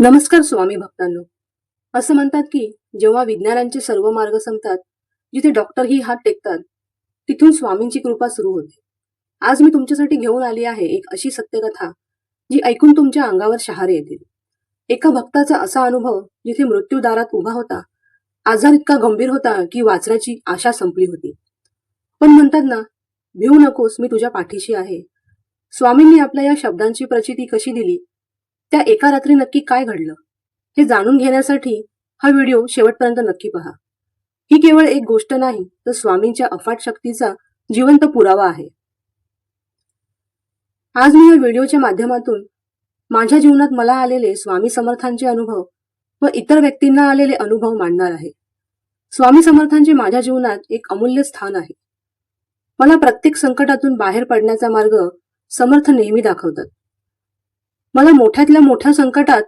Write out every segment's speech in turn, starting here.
नमस्कार स्वामी भक्तांनो. असं म्हणतात की जेव्हा विज्ञानांचे सर्व मार्ग संपतात, जिथे डॉक्टरही हात टेकतात, तिथून स्वामींची कृपा सुरू होते. आज मी तुमच्यासाठी घेऊन आली आहे एक अशी सत्यकथा जी ऐकून तुमच्या अंगावर शहारे येतील. एका भक्ताचा असा अनुभव जिथे मृत्यूदारात उभा होता. आजार इतका गंभीर होता की वाचण्याची आशा संपली होती. पण म्हणतात ना, भिवू नकोस, मी तुझ्या पाठीशी आहे. स्वामींनी आपल्या या शब्दांची प्रचिती कशी दिली, त्या एका रात्री नक्की काय घडलं, हे जाणून घेण्यासाठी हा व्हिडिओ शेवटपर्यंत नक्की पहा. ही केवळ एक गोष्ट नाही, तर स्वामींच्या अफाट शक्तीचा जिवंत पुरावा आहे. आज मी या व्हिडिओच्या माध्यमातून माझ्या जीवनात मला आलेले स्वामी समर्थांचे अनुभव व इतर व्यक्तींना आलेले अनुभव मांडणार आहे. स्वामी समर्थांचे माझ्या जीवनात एक अमूल्य स्थान आहे. मला प्रत्येक संकटातून बाहेर पडण्याचा मार्ग समर्थ नेहमी दाखवतात. मला मोठ्यातल्या मोठ्या संकटात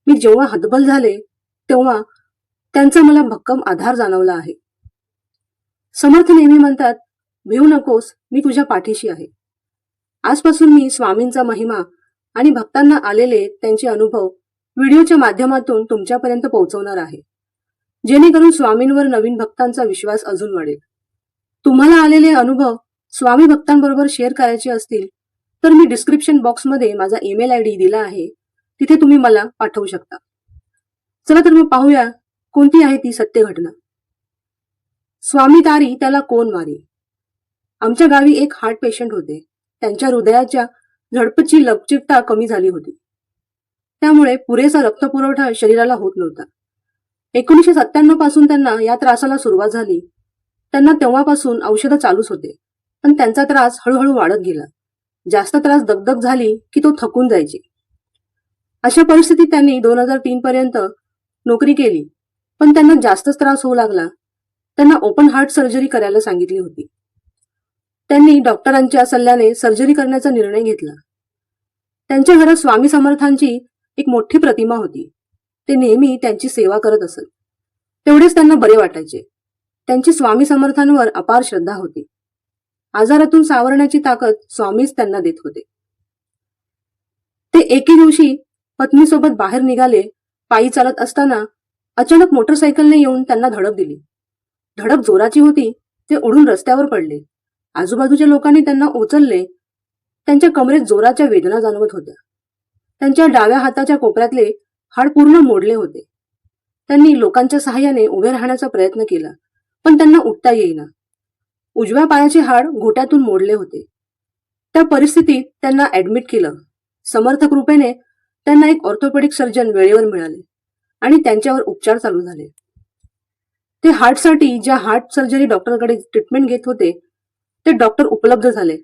मी जेव्हा हतबल झाले, तेव्हा त्यांचा मला भक्कम आधार जाणवला आहे. समर्थ नेहमी म्हणतात, भिवू नकोस, मी तुझ्या पाठीशी आहे. आजपासून मी स्वामींचा महिमा आणि भक्तांना आलेले त्यांचे अनुभव व्हिडिओच्या माध्यमातून तुमच्यापर्यंत पोहोचवणार आहे, जेणेकरून स्वामींवर नवीन भक्तांचा विश्वास अजून वाढेल. तुम्हाला आलेले अनुभव स्वामी भक्तांबरोबर शेअर करायचे असतील तर मी डिस्क्रिप्शन बॉक्समध्ये माझा ईमेल आयडी दिला आहे, तिथे तुम्ही मला पाठवू शकता. चला तर मग पाहूया कोणती आहे ती सत्य घटना. स्वामी तारी त्याला कोण मारी. आमच्या गावी एक हार्ट पेशंट होते. त्यांच्या हृदयाच्या झडपची लवचिकता कमी झाली होती. त्यामुळे पुरेसा रक्तपुरवठा शरीराला होत नव्हता. 1997 पासून त्यांना या त्रासाला सुरुवात झाली. त्यांना तेव्हापासून औषधं चालूच होते, पण त्यांचा त्रास हळूहळू वाढत गेला. जास्त त्रास दगदग झाली की तो थकून जायचे. अशा परिस्थितीत त्यांनी 2003 पर्यंत नोकरी केली, पण त्यांना जास्तच त्रास होऊ लागला. त्यांना ओपन हार्ट सर्जरी करायला सांगितली होती. त्यांनी डॉक्टरांच्या सल्ल्याने सर्जरी करण्याचा निर्णय घेतला. त्यांच्या घरात स्वामी समर्थांची एक मोठी प्रतिमा होती. ते नेहमी त्यांची सेवा करत असत. तेवढेच त्यांना बरे वाटायचे. त्यांची स्वामी समर्थांवर अपार श्रद्धा होती. आजारातून सावरण्याची ताकद स्वामीच त्यांना देत होते. ते एके दिवशी पत्नीसोबत बाहेर निघाले. पायी चालत असताना अचानक मोटरसायकलने येऊन त्यांना धडक दिली. धडक जोराची होती. ते उडून रस्त्यावर पडले. आजूबाजूच्या लोकांनी त्यांना उचलले. त्यांच्या कमरेत जोराच्या वेदना जाणवत होत्या. त्यांच्या डाव्या हाताच्या कोपऱ्यातले हाड पूर्ण मोडले होते. त्यांनी लोकांच्या सहाय्याने उभे राहण्याचा प्रयत्न केला, पण त्यांना उठता येईना. उजव्या पायाचे हाड घोट्यातून मोडले होते. त्या परिस्थितीत त्यांना ऍडमिट केलं. समर्थ कृपेने त्यांना एक ऑर्थोपेडिक सर्जन वेळेवर मिळाले आणि त्यांच्यावर उपचार चालू झाले. ते हार्टसाठी ज्या हार्ट सर्जरी डॉक्टरकडे ट्रीटमेंट घेत होते, ते डॉक्टर उपलब्ध झाले.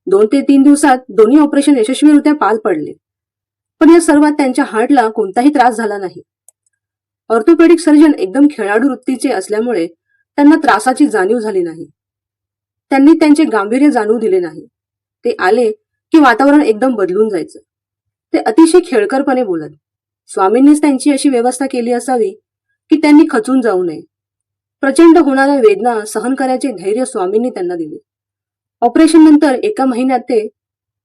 2 ते 3 दिवसात दोन्ही ऑपरेशन यशस्वीरित्या पार पडले. पण या सर्वात त्यांच्या हार्टला कोणताही त्रास झाला नाही. ऑर्थोपेडिक सर्जन एकदम खेळाडू वृत्तीचे असल्यामुळे त्यांना त्रासाची जाणीव झाली नाही. त्यांनी त्यांचे गांभीर्य जाणवू दिले नाही. ते आले की वातावरण एकदम बदलून जायचं. ते अतिशय खेळकरपणे बोलत. स्वामींनीच त्यांची अशी व्यवस्था केली असावी की त्यांनी खचून जाऊ नये. प्रचंड होणाऱ्या वेदना सहन करायचे धैर्य स्वामींनी त्यांना दिले. ऑपरेशन नंतर एका महिन्यात ते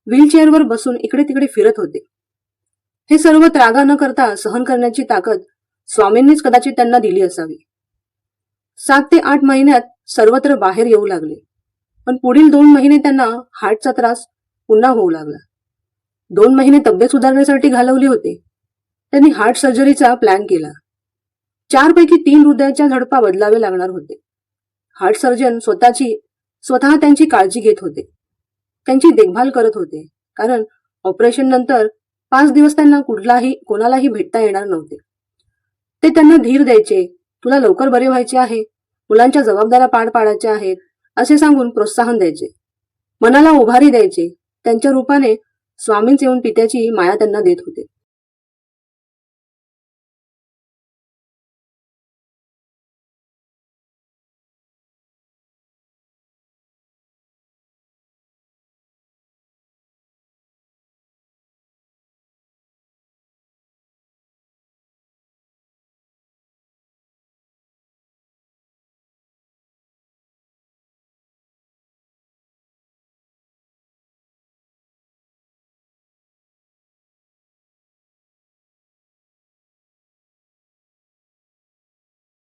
व्हीलचेअरवर बसून इकडे तिकडे फिरत होते. हे सर्व त्रागा न करता सहन करण्याची ताकद स्वामींनीच कदाचित त्यांना दिली असावी. 7 ते 8 महिन्यात सर्वत्र बाहेर येऊ लागले. पण पुढील 2 महिने त्यांना हार्टचा त्रास पुन्हा होऊ लागला. 2 महिने तब्येत सुधारण्यासाठी घालवले होते. त्यांनी हार्ट सर्जरीचा प्लॅन केला. 4 पैकी 3 हृदयाच्या झडपा बदलावे लागणार होते. हार्ट सर्जन स्वतः त्यांची काळजी घेत होते. त्यांची देखभाल करत होते, कारण ऑपरेशन नंतर 5 दिवस त्यांना कोणालाही भेटता येणार नव्हते. ते त्यांना धीर द्यायचे. तुला लवकर बरे व्हायचे आहे, मुलांच्या जबाबदाऱ्या पार पाडायच्या आहेत, असे सांगून प्रोत्साहन द्यायचे. मनाला उभारी द्यायचे. त्यांच्या रूपाने स्वामींच येऊन पित्याची माया त्यांना देत होते.